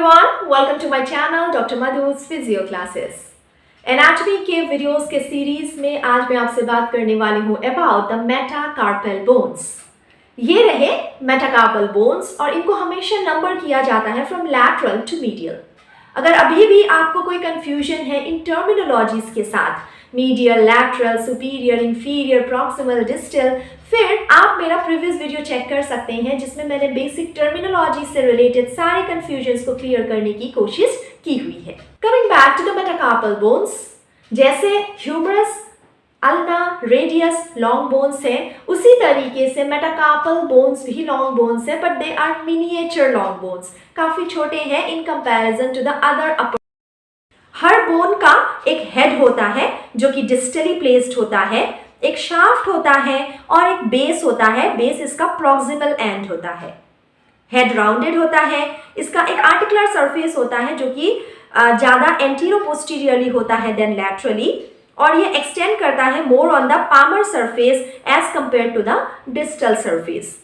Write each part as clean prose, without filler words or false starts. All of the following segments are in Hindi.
everyone, welcome to my channel Dr. Madhu's Physio Classes. Anatomy के वीडियोस के सीरीज में आज मैं आपसे बात करने वाली हूँ अबाउट द मेटाकार्पल बोन्स। ये रहे मेटाकार्पल बोन्स और इनको हमेशा नंबर किया जाता है फ्रॉम लैटरल टू मीडियल। अगर अभी भी आपको कोई कंफ्यूजन है इन टर्मिनोलॉजीज के साथ, medial, lateral, superior, inferior, proximal, distal, फिर आप मेरा प्रीवियस वीडियो चेक कर सकते हैं जिसमें मैंने बेसिक टर्मिनोलॉजी से रिलेटेड सारे कंफ्यूजन्स को क्लियर करने की कोशिश की हुई है। Coming back to the metacarpal bones, जैसे humerus, ulna, radius long bones है, उसी तरीके से मेटाकार्पल बोन्स भी लॉन्ग बोन्स है, but they are miniature long bones, काफी छोटे हैं in comparison to the other upper. हर बोन का एक हेड होता है जो कि डिस्टली प्लेस्ड होता है, एक शाफ्ट होता है और एक बेस होता है। बेस इसका प्रॉक्सिमल एंड होता है। हेड राउंडेड होता है, इसका एक आर्टिकुलर सरफेस होता है जो कि ज्यादा एंटीरो पोस्टीरियरली होता है देन लैटरली, और ये एक्सटेंड करता है more on the palmar surface as compare to the distal surface.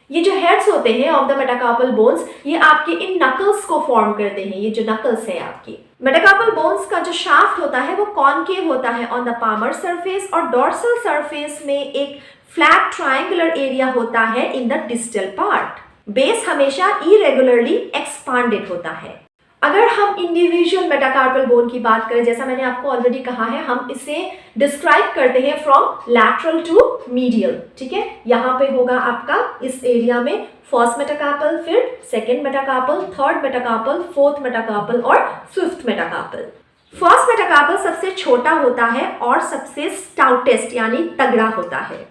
ये जो हेड्स होते हैं ऑफ द मेटाकार्पल बोन्स, ये आपके इन नकल्स को फॉर्म करते हैं। ये जो नकल्स है आपकी मेटाकार्पल बोन्स का जो शाफ्ट होता है वो कॉनकेव होता है ऑन द पामर सरफेस, और डॉर्सल सरफेस में एक फ्लैट ट्रायंगुलर एरिया होता है in the distal part. Base हमेशा इरेगुलरली एक्सपांडेड होता है। अगर हम इंडिविजुअल मेटाकार्पल बोन की बात करें, जैसा मैंने आपको ऑलरेडी कहा है, हम इसे डिस्क्राइब करते हैं फ्रॉम लैटरल टू मीडियल। ठीक है, यहाँ पे होगा आपका इस एरिया में फर्स्ट मेटाकार्पल, फिर second metacarpal, third metacarpal, fourth metacarpal और फिफ्थ मेटाकार्पल। फर्स्ट मेटाकार्पल सबसे छोटा होता है और सबसे स्टाउटेस्ट यानी तगड़ा होता है।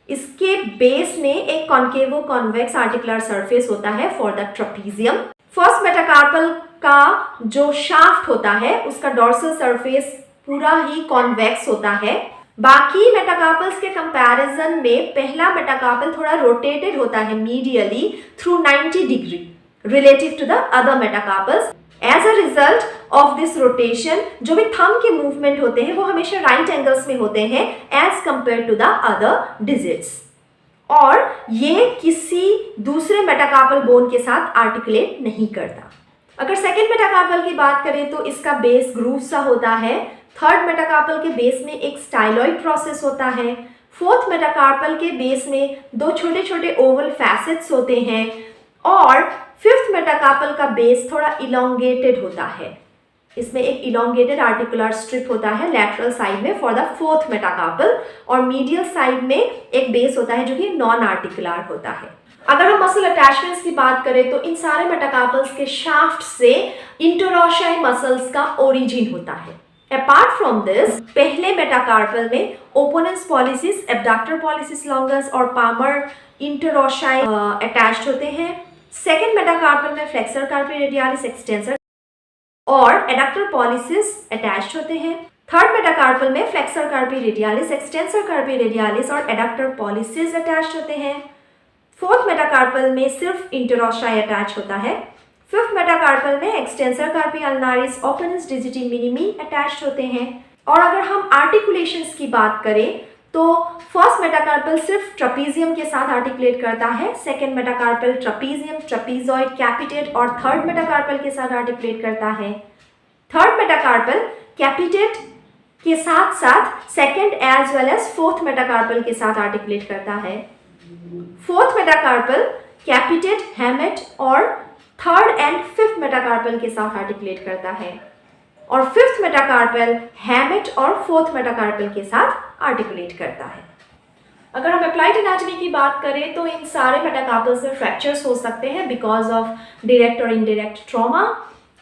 इसके बेस में एक कॉन्केवो कॉन्वेक्स आर्टिकुलर सरफेस होता है for the trapezium. First metacarpal का जो शाफ्ट होता है उसका डॉर्सल सरफेस पूरा ही कॉन्वेक्स होता है। बाकी मेटाकार्पल्स के कंपैरिजन में पहला मेटाकार्पल थोड़ा रोटेटेड होता है medially through 90 degree relative to the other metacarpals. As a result of this rotation जो भी थंब के मूवमेंट होते हैं वो हमेशा राइट एंगल्स में होते हैं as compare to the other digits, और ये किसी दूसरे मेटाकार्पल बोन के साथ आर्टिकुलेट नहीं करता। अगर सेकेंड मेटाकार्पल की बात करें तो इसका बेस ग्रूव सा होता है। थर्ड मेटाकार्पल के बेस में एक स्टाइलॉइड प्रोसेस होता है। फोर्थ मेटाकार्पल के बेस में दो छोटे छोटे ओवल फैसेट्स होते हैं, और फिफ्थ मेटाकार्पल का बेस थोड़ा इलोंगेटेड होता है। इसमें एक इलोंगेटेड आर्टिकुलर स्ट्रिप होता है लैटरल साइड में फॉर द फोर्थ मेटाकार्पल, और मीडियल साइड में एक बेस होता है जो कि नॉन आर्टिकुलर होता है। अगर हम मसल अटैचमेंट्स की बात करें तो इन सारे मेटाकार्पल्स के शाफ्ट से इंटरॉशियाई मसल्स का ओरिजिन होता है। अपार्ट फ्रॉम दिस, पहले मेटाकार्पल में ओपोनेंस पॉलिसिस, एब्डक्टर पॉलिसिस लॉन्गस और पामर इंटरॉशियाई अटैच्ड होते हैं। सेकेंड मेटाकार्पल में फ्लेक्सर कार्पी रेडियालिस, एक्सटेंसर और एडक्टर पॉलिसिस अटैच्ड होते हैं। थर्ड मेटाकार्पल में फ्लेक्सर कार्पी रेडियालिस, एक्सटेंसर कार्पी रेडियालिस और एडक्टर पॉलिसिस अटैच्ड होते हैं। फोर्थ मेटाकार्पल में सिर्फ इंटरॉशियाई अटैच होता है। फिफ्थ मेटाकार्पल में एक्सटेंसर कार्पी अल्नारिस, ओपेनस डिजिटी मिनिमी अटैच्ड होते हैं। और अगर हम आर्टिकुलेशंस की बात करें तो फर्स्ट मेटाकार्पल सिर्फ ट्रपीजियम के साथ आर्टिकुलेट करता है। सेकेंड मेटाकार्पल ट्रपीजियम, ट्रपीजॉइड, कैपिटेट और थर्ड मेटाकार्पल के साथ आर्टिकुलेट करता है। थर्ड मेटाकार्पल कैपिटेट के साथ साथ second as well as fourth metacarpal के साथ आर्टिकुलेट करता है। फोर्थ मेटाकार्पल कैपिटेट, हेमेट और थर्ड एंड फिफ्थ मेटाकार्पल के साथ आर्टिकुलेट करता है, और फिफ्थ मेटाकार्पल हेमेट और फोर्थ मेटाकार्पल के साथ आर्टिकुलेट करता है। अगर हम अप्लाइड एनाटॉमी की बात करें तो इन सारे मेटाकार्पल्स में फ्रैक्चर्स हो सकते हैं बिकॉज ऑफ डायरेक्ट और इनडायरेक्ट ट्रॉमा,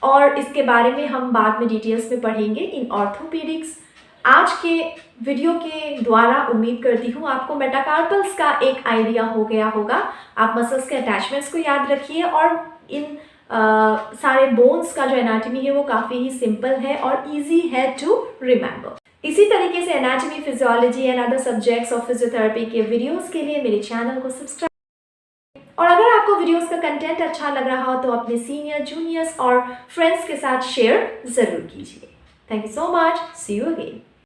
और इसके बारे में हम बाद में डिटेल्स में पढ़ेंगे इन ऑर्थोपेडिक्स। आज के वीडियो के द्वारा उम्मीद करती हूँ आपको मेटाकार्पल्स का एक आइडिया हो गया होगा। आप मसल्स के अटैचमेंट्स को याद रखिए, और इन सारे बोन्स का जो एनाटॉमी है वो काफ़ी ही सिंपल है और इजी है टू रिमेंबर। इसी तरीके से anatomy, physiology and other subjects of physiotherapy के वीडियोस के लिए मेरे चैनल को सब्सक्राइब, और अगर आपको वीडियोस का कंटेंट अच्छा लग रहा हो तो अपने सीनियर, जूनियर्स और फ्रेंड्स के साथ शेयर ज़रूर कीजिए। Thank you so much, see you again.